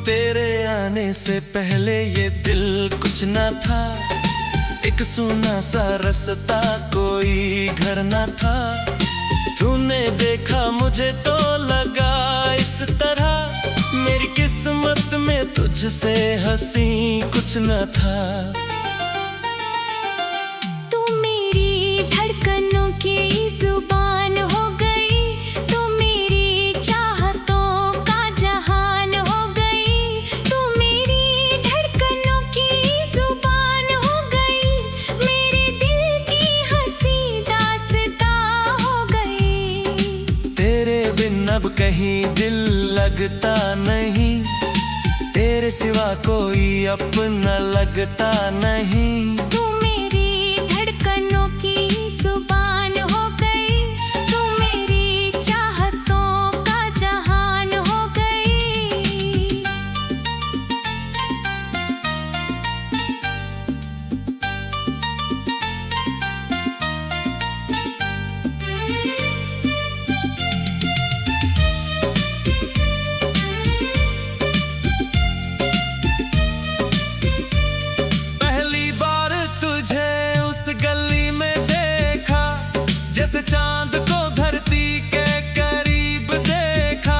तेरे आने से पहले ये दिल कुछ न था, एक सुना सा रास्ता कोई घर न था। तूने देखा मुझे तो लगा इस तरह, मेरी किस्मत में तुझसे हंसी कुछ न था। तू मेरी धड़कनों की जुबान हो गई, तू मेरी चाहतों का जहान हो गई। तू मेरी धड़कनों की जुबान हो गई, मेरे दिल की हंसी दास्तां हो गई। तेरे बिन अब कहीं दिल लगता नहीं, तेरे सिवा कोई अपना लगता नहीं। तू मेरी धड़कनों की जुबान हो गई, तू मेरी चाहतों का जहान हो गई। गली में देखा, जैसे चांद को धरती के करीब देखा।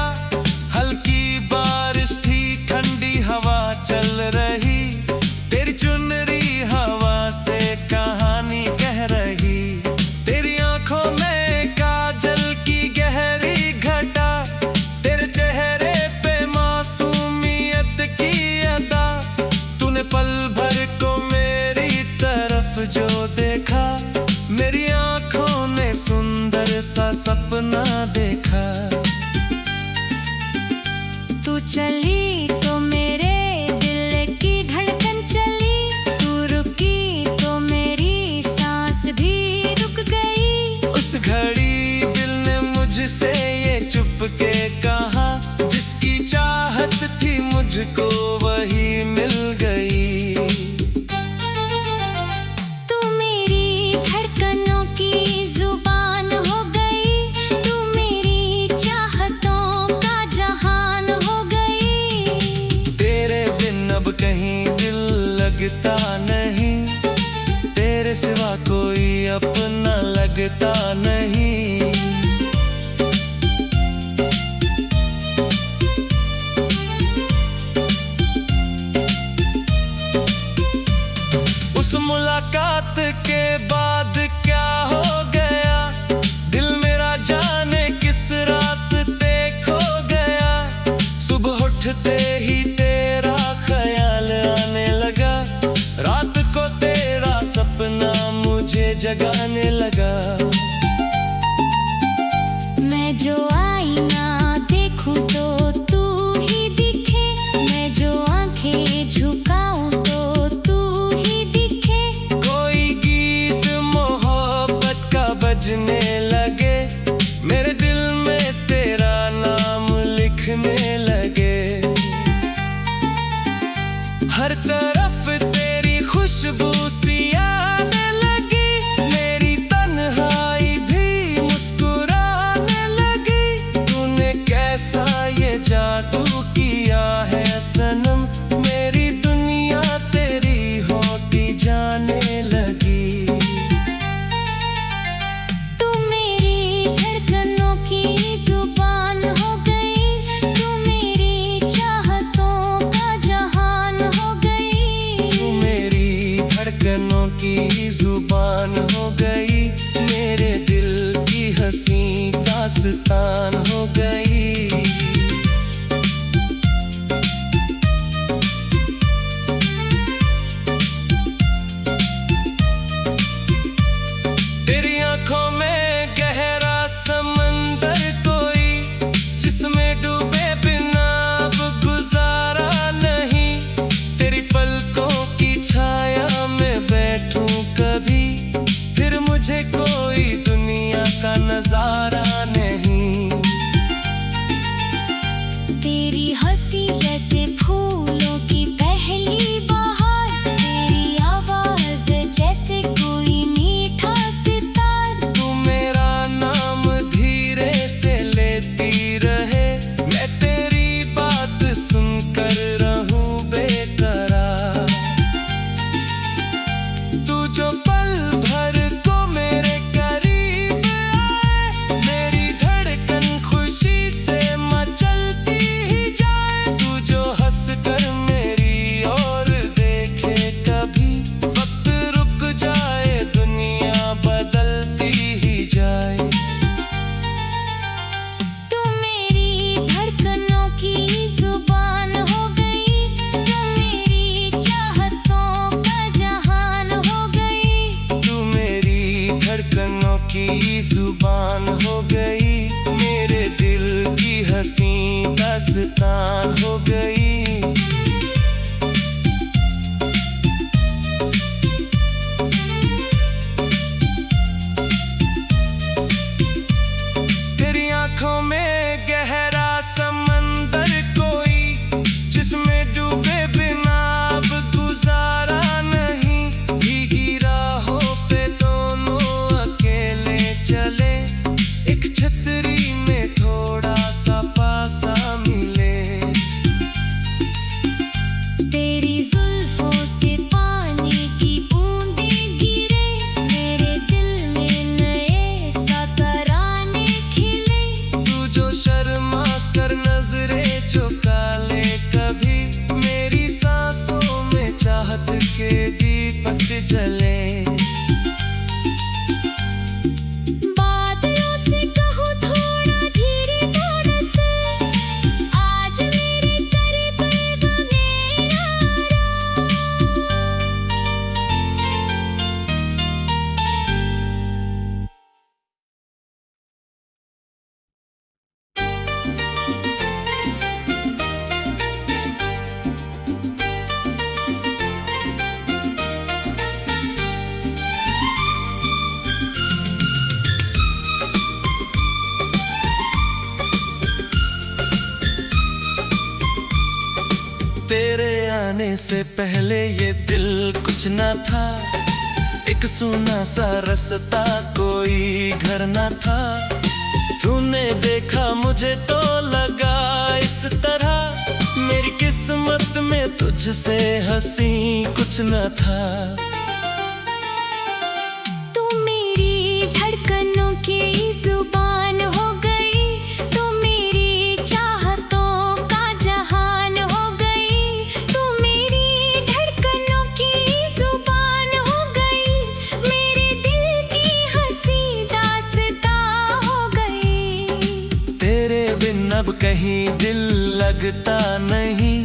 हल्की बारिश थी, ठंडी हवा चल रही, तेरी चुनरी हवा से कहानी कह रही। तेरी आंखों में काजल की गहरी घटा, तेरे चेहरे पे मासूमियत की अदा। तूने पल भर को मेरी तरफ जो देखा, मेरी आंखों ने सुंदर सा सपना देखा। तू चली तो मेरे दिल की धड़कन चली, तू रुकी तो मेरी सांस भी रुक गई। उस घड़ी दिल ने मुझसे ये चुपके कहा, जिसकी चाहत थी मुझको वही मिल गई। कहीं दिल लगता नहीं, तेरे सिवा कोई अपना लगता नहीं। उस मुलाकात के बाद क्या हो गया, दिल मेरा जाने किस रास्ते खो गया। सुबह उठते ही तेरा ख्याल आने लगा, रात को तेरा सपना मुझे जगाने लगा। मैं जो आईना देखूं तो तू ही दिखे, मैं जो आंखें झुकाऊं तो तू ही दिखे। कोई गीत मोहब्बत का बजने लगे, मेरे दिल में तेरा नाम लिखने लगे। हर तरफ तेरी खुशबू सी आने लगी, मेरी तन्हाई भी मुस्कुराने लगी। तूने कैसा ये जादू किया है सनम, मेरी दुनिया तेरी होती जाने लगी। तू मेरी धड़कनों की जुबान हो गई, तू मेरी चाहतों का जहान हो गई। तू मेरी धड़कनों की जुबान हो गई, मेरे दिल की हंसी दास्तान हो गई। तेरी आंखों में गहरा समंदर कोई, जिसमें डूबे बिना अब गुजारा नहीं। तेरी पलकों की छाया में बैठूं कभी, फिर मुझे कोई दुनिया का नजारा नहीं। तेरी हंसी जैसे फूलों की पहली बहार, तेरी आवाज जैसे कोई मीठा सितार। तू मेरा नाम धीरे से लेती रहे, मैं तेरी बात सुनकर दास्तान हो गई। तेरी आंखों में गहरा समंदर कोई, जिसमें डूबे बिना अब गुजारा नहीं। भीगी राहों पे दोनों अकेले चले, एक छतरी में थोड़ा सा पासा मिले। तेरी जुल्फों से पानी की बूंदें गिरे, मेरे दिल में नए सा तराने खिले। तू जो शर्मा कर नजरें झुका ले कभी, मेरी सांसों में चाहत के दीपक जले। बादलों से कहूँ थोड़ा धीरे बरसे, आज मेरे करीब मेरा तेरे आने से पहले ये दिल कुछ न था, एक सूना सा रास्ता कोई घर न था। तूने देखा मुझे तो लगा इस तरह, मेरी किस्मत में तुझसे हंसी कुछ न था। तू मेरी धड़कनों की जुबान हो गई, तू मेरी चाहतों का जहान हो गई। तू मेरी धड़कनों की जुबान हो गई, मेरे दिल की हंसी दास्तां हो गई। तेरे बिन अब कहीं दिल लगता नहीं,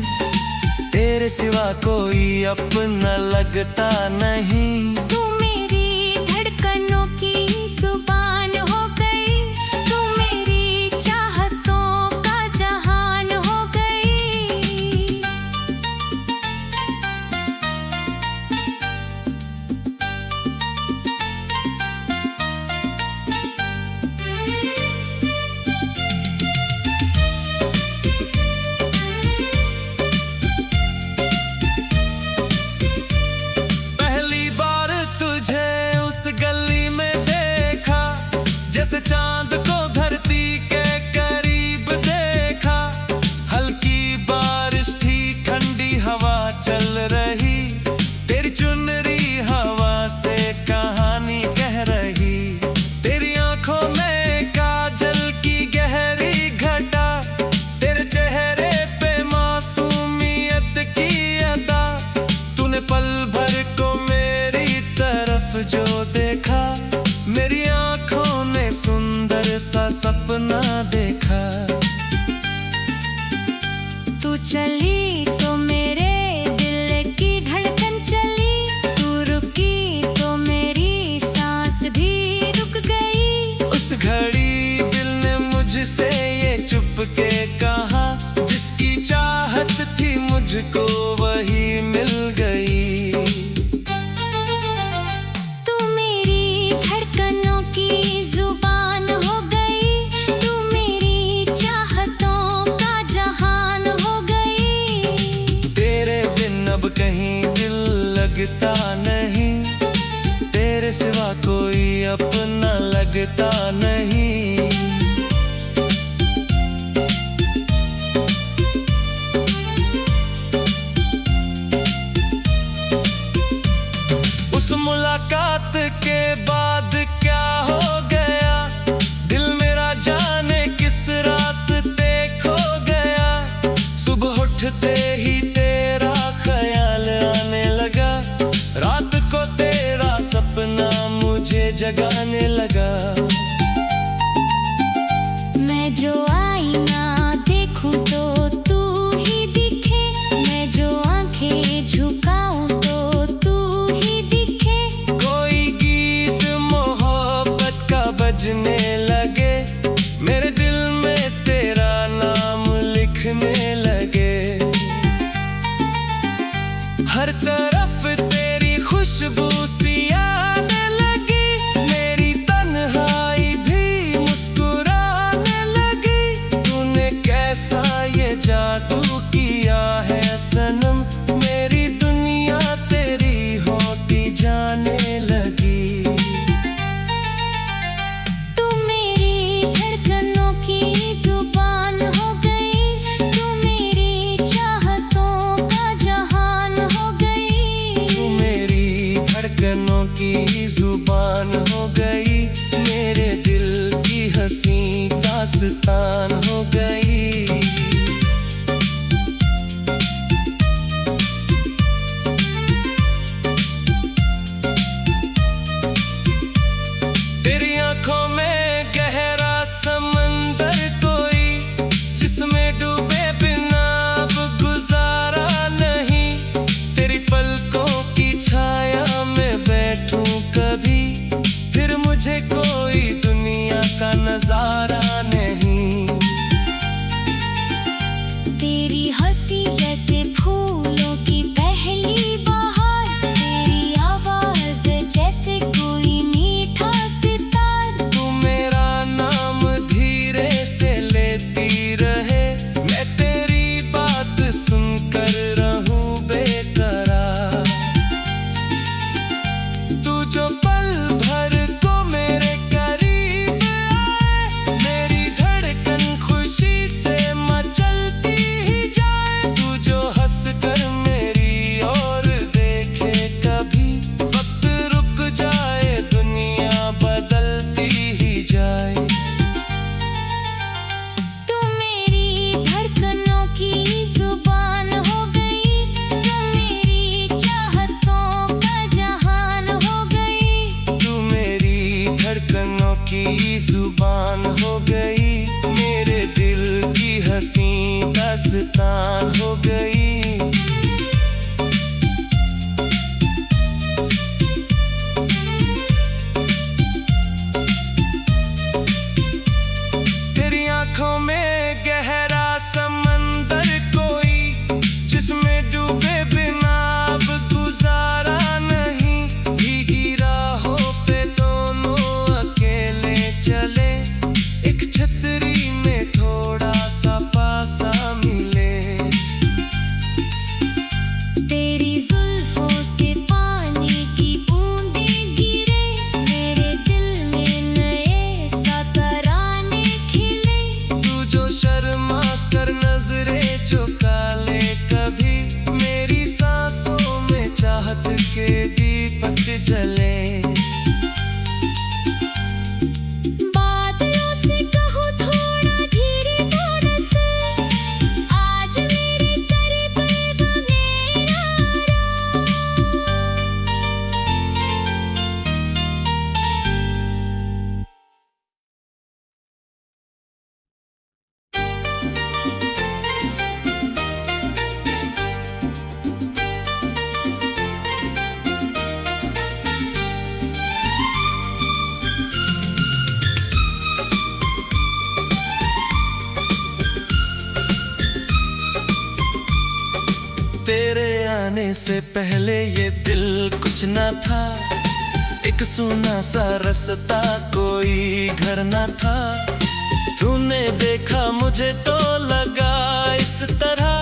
तेरे सिवा कोई अपना लगता नहीं। तू मेरी धड़कनों की जुबान हो गई, तू मेरी चाहतों का जहान हो गई। पहली बार तुझे उस गली में देखा, जैसे चांद को धरती के करीब देखा। हल्की बारिश थी, ठंडी हवा चल रही, तेरी चुनरी हवा से कहानी कह रही। तेरी आंखों में काजल की गहरी घटा, तेरे चेहरे पे मासूमियत की अदा। तूने पल भर को मेरी तरफ जो देखा, मेरी आंखों ने सुंदर सा सपना देखा। तू चली तो मेरे दिल की धड़कन चली, तू रुकी तो मेरी सांस भी रुक गई। उस घड़ी दिल ने मुझसे ये चुप के कहा, जिसकी चाहत थी मुझको वही मिल गई। तू मेरी धड़कनों की जुबान हो गई, तू मेरी चाहतों का जहान हो गई। तेरे बिन अब कहीं दिल लगता नहीं, तेरे सिवा कोई अपना लगता नहीं। हंसी दास्तान हो गई। तेरी आंखों में गहरा समंदर कोई, जिसमें डूबे बिना अब गुजारा नहीं। तेरी पलकों की छाया में बैठूं कभी, फिर मुझे कोई दुनिया का नजारा नहीं। तेरी हंसी जैसे फूलों की पहली बहार, तेरी आवाज जैसे कोई मीठा सितार। तू मेरा नाम धीरे से लेती रहे, मैं तेरी बात सुनकर रहूं बेकरार। तू जो पल भर को मेरे करीब आए, मेरी धड़कन खुशी से मचलती ही जाए। तू जो हंस कर मेरी ओर देखे कभी, वक्त रुक जाए दुनिया बदलती ही जाए। तू मेरी धड़कनों की जुबान हो गई, तू मेरी चाहतों का जहान हो गई। तू मेरी धड़कनों की जुबान हो गई, मेरे दिल की हंसी दास्तान हो गई। तेरी आंखों में गहरा समंदर कोई, जिसमें डूबे बिना अब गुजारा नहीं। भीगी राहों पे दोनों अकेले चले, एक छतरी में थोड़ा सा पासा मिले। तेरी जुल्फों से पानी की बूंदें गिरे, मेरे दिल में नए सा तराने खिले। तू जो शर्मा कर नजरें झुका ले कभी, मेरी सांसों में चाहत के दीपक जले। बादलों से कहूँ थोड़ा धीरे बरस, आज मेरे करीब मेरा तेरे आने से पहले ये दिल कुछ न था, एक सूना सा रास्ता कोई घर न था। तूने देखा मुझे तो लगा इस तरह,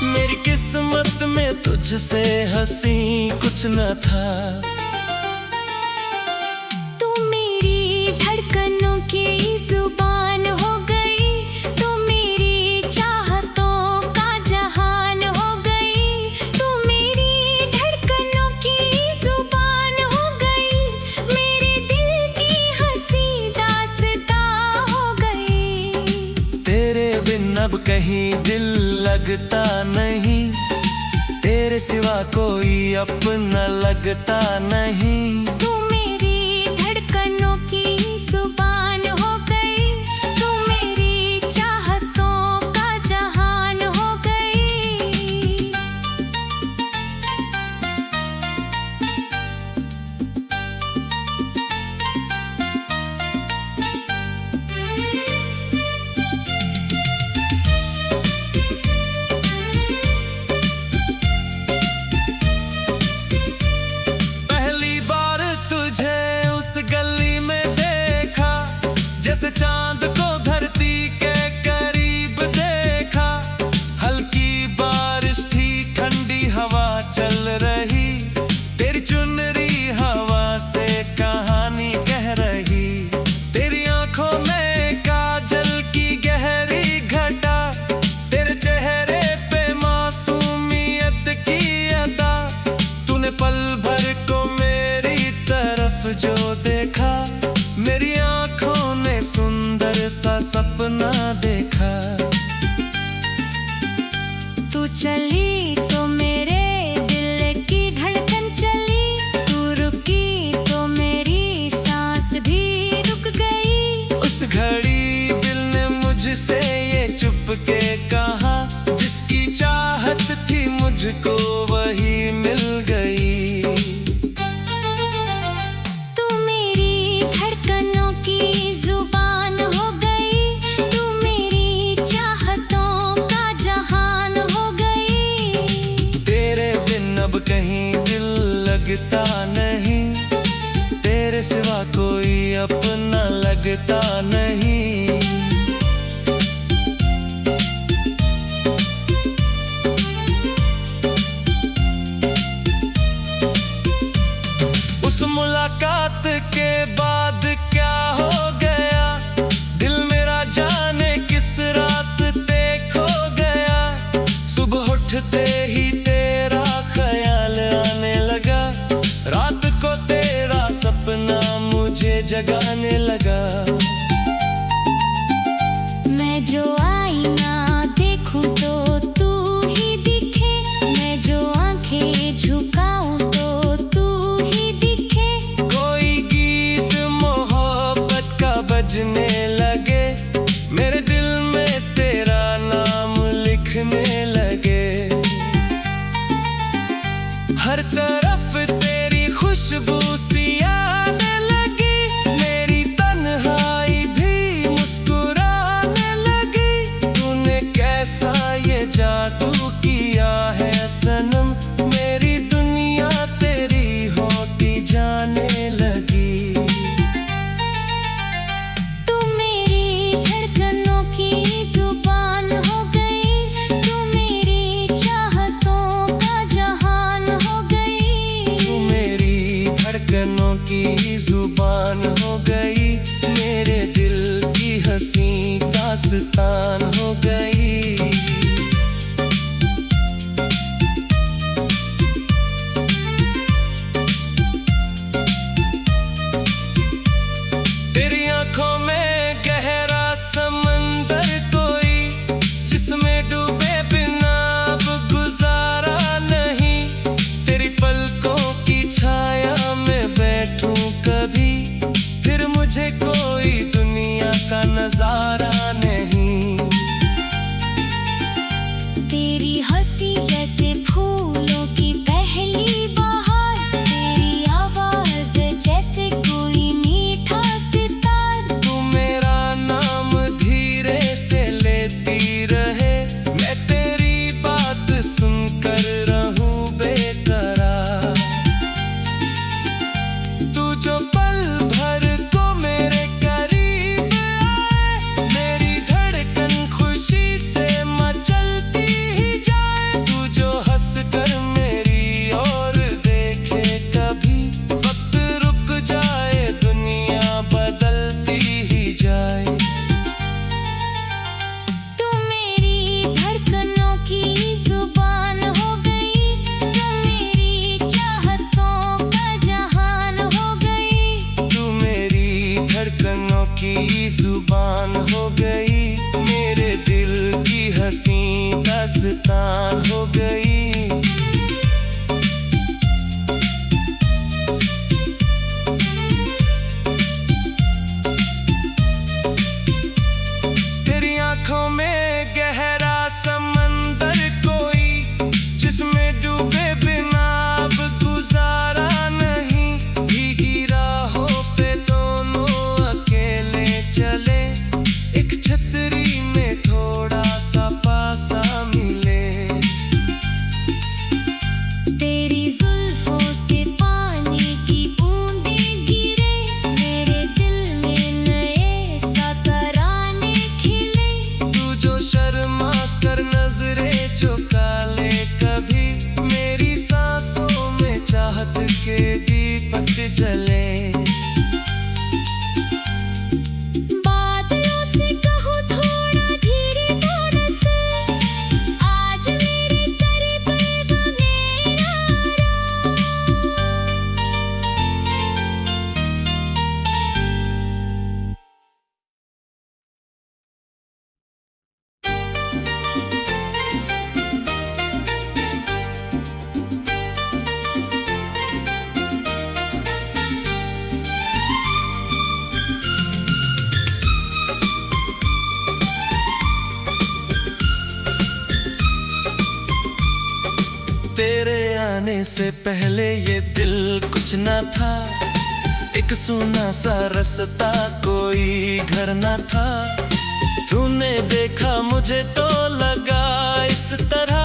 मेरी किस्मत में तुझसे हंसी कुछ न था। तू मेरी धड़कनों की जुबान हो गई, तू मेरी चाहतों का जहान हो गई। तू मेरी धड़कनों की जुबान हो गई, मेरे दिल की हंसी दास्तां हो गई। तेरे बिन अब कहीं दिल लगता नहीं, तेरे सिवा कोई अपना लगता नहीं। तू मेरी धड़कनों की जुबान हो गई, तू मेरी चाहतों का जहान हो गई। पहली बार तुझे उस गली में देखा, जैसे चांद को धरती के करीब देखा। हल्की बारिश थी, ठंडी हवा चल रही, तेरी चुनरी हवा से कहानी कह रही। तेरी आंखों में काजल की गहरी घटा, तेरे चेहरे पे मासूमियत की अदा। तूने पल भर को मेरी तरफ जो देखा, मेरी आंखों ने सुंदर तुझसे ये चुपके कहा, जिसकी चाहत थी मुझको वही मिल गई। तू मेरी धड़कनों की जुबान हो गई, तू मेरी चाहतों का जहान हो गई। तेरे बिन अब कहीं दिल लगता नहीं, तेरे सिवा कोई अपना लगता नहीं। उस मुलाकात के बाद क्या हो गया, दिल मेरा जाने किस रास्ते खो गया। सुबह उठते ही तेरा ख्याल आने लगा, रात को तेरा सपना मुझे जगाने लगा। मैं जो आईना देखूं तो तू ही दिखे, मैं जो आंखें झुकाऊं तो तू ही दिखे। कोई गीत मोहब्बत का बजने लगे, मेरे दिल में तेरा नाम लिखने लगे। हर तरफ तेरी खुशबू सी आने लगी, मेरी तन्हाई भी मुस्कुराने लगी। तूने कैसा ये जादू किया है सनम, मेरी दुनिया तेरी होती जाने लगी। तू मेरी धड़कनों की जुबान हो गई, तू मेरी चाहतों का जहान हो गई। तू मेरी धड़कनों की जुबान हो गई, मेरे दिल की हंसी दास्तान हो गई। तेरी आंखों में गहरा समंदर कोई, जिसमें डूबे बिना अब गुजारा नहीं। तेरी पलकों की छाया में बैठूं कभी, फिर मुझे कोई दुनिया का नजारा नहीं। तेरी हंसी जैसे फूलों की पहली बहार, तेरी आवाज जैसे कोई मीठा सितार। तू मेरा नाम धीरे से लेती रहे, मैं तेरी बात सुनकर रहूं बेकरार। तू जो पल भर को मेरे करीब आए, मेरी धड़कन खुशी से मचलती ही जाए। तू जो हंस कर मेरी ओर देखे कभी, वक्त रुक जाए दुनिया बदलती ही जाए। तू मेरी धड़कनों की जुबान हो गई, तू मेरी चाहतों का जहान हो गई। तू मेरी धड़कनों की जुबान हो गई, मेरे दिल की हंसी दास्तान हो गई। तेरी आंखों में गहरा समंदर कोई, जिसमें डूबे बिना अब गुजारा नहीं। भीगी राहों पे दोनों अकेले चले, एक छतरी में थोड़ा सा पासा मिले। तेरे आने से पहले ये दिल कुछ न था, एक सुना सा रास्ता कोई घर न था। तूने देखा मुझे तो लगा इस तरह,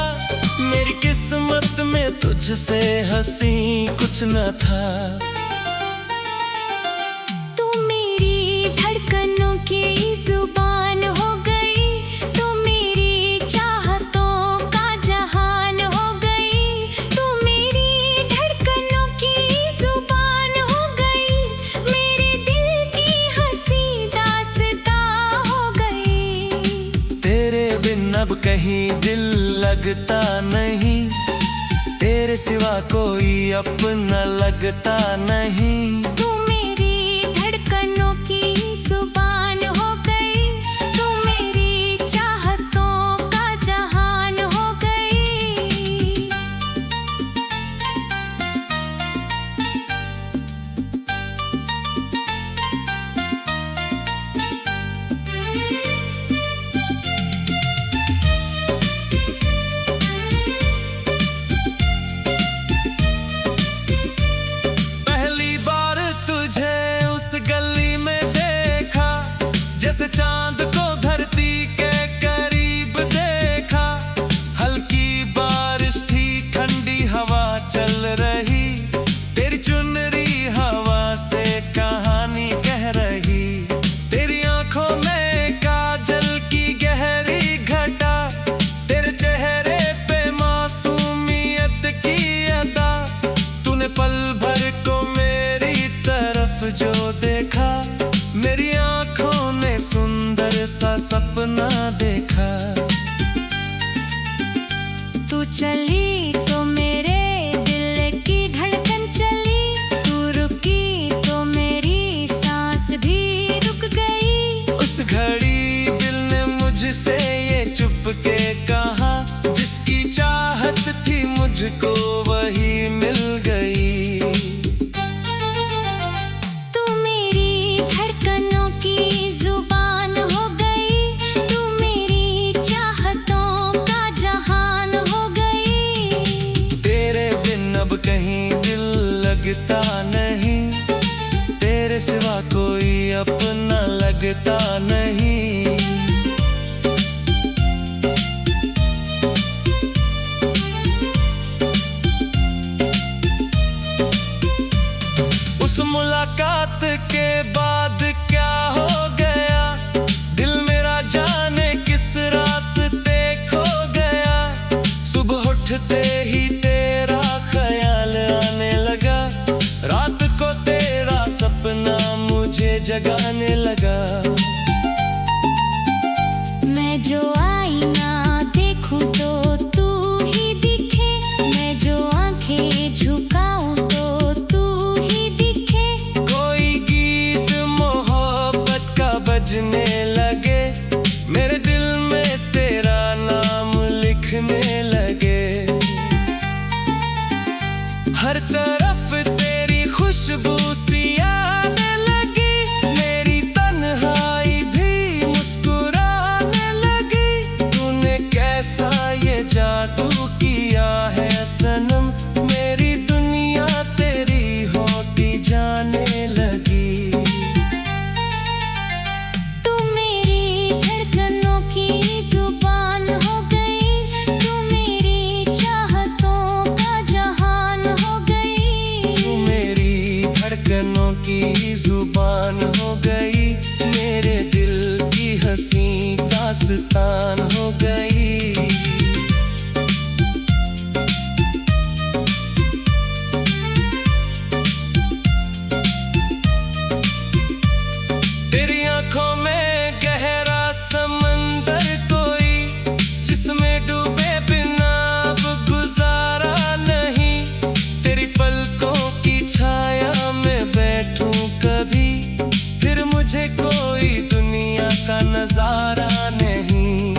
मेरी किस्मत में तुझसे हंसी कुछ न था। तू मेरी धड़कनों की जुबान हो गई, तू मेरी चाहतों का जहान हो गई। तू मेरी धड़कनों की जुबान हो गई, मेरे दिल की हंसी दास्तां हो गई। तेरे बिन अब कहीं दिल लगता नहीं, तेरे सिवा कोई अपना लगता नहीं। तू मेरी धड़कनों की जुबान हो गई, तू मेरी चाहतों का जहान हो गई। गली में देखा, जैसे चांद को धरती के करीब देखा। हल्की बारिश थी, ठंडी हवा चल रही, तेरी चुनरी हवा से कहानी कह रही। तेरी आंखों में काजल की गहरी घटा, तेरे चेहरे पे मासूमियत की अदा। तूने पल भर को मेरी तरफ जो देखा, मेरी आंखों ने सुंदर सा सपना देखा। तू चली तो मेरे दिल की धड़कन चली, तू रुकी तो मेरी सांस भी रुक गई। उस घड़ी दिल ने मुझसे ये चुपके कहा, जिसकी चाहत थी मुझको वही मिल गई। कहीं दिल लगता नहीं, तेरे सिवा कोई अपना लगता नहीं। उस मुलाकात के बाद क्या हो गया, दिल मेरा जाने किस रास्ते खो गया। सुबह उठते ही तेरा ख्याल आने लगा, रात को तेरा सपना मुझे जगाने लगा। मैं जो आईना देखूं तो तू ही दिखे, मैं जो आंखें झुकाऊं तो तू ही दिखे। कोई गीत मोहब्बत का बजने लगे, मेरे दिल में तेरा नाम लिखने लगे। हर तरफ तेरी खुशबू सी आने लगी, मेरी तन्हाई भी मुस्कुराने लगी। तूने कैसा ये जादू किया है सनम, मेरी दुनिया तेरी होती जाने लगी। तू मेरी धड़कनों की जुबान हो गई, तू मेरी चाहतों का जहान हो गई। तू मेरी धड़कनों की जुबान हो गई, मेरे दिल की हंसी दास्तान हो गई। तेरी आंखों में गहरा समंदर कोई, जिसमें डूबे बिना अब गुजारा नहीं। तेरी पलकों की छाया में बैठूं कभी, फिर मुझे कोई दुनिया का नजारा नहीं।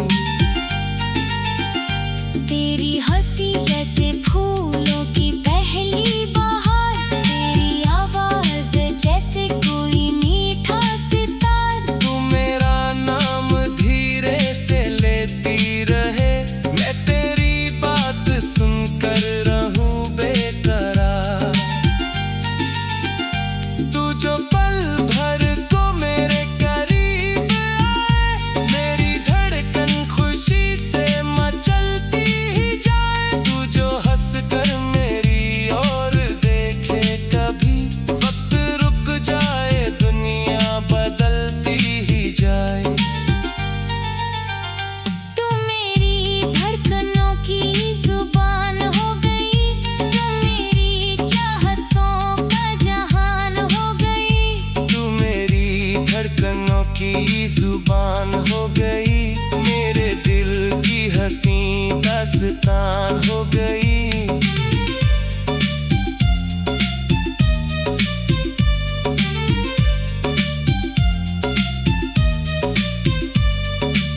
दास्तान हो गई।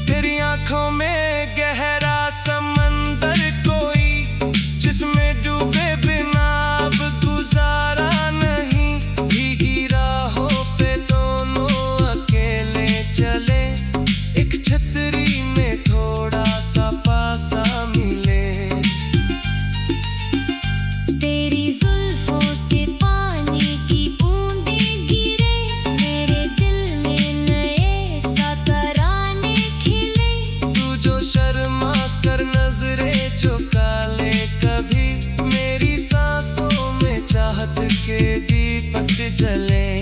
तेरी आंखों में गहरा समंदर कोई, जिसमें डूबे बिना अब गुजारा नहीं। भीगी राहों पे दोनों अकेले चले, एक छतरी में थोड़ा सा पासा मिले। तेरी जुल्फों से पानी की बूंदें गिरे, मेरे दिल में नए सा तराने खिले। तू जो शर्मा कर नजरें झुका ले कभी, मेरी सांसों में चाहत के दीपक जले।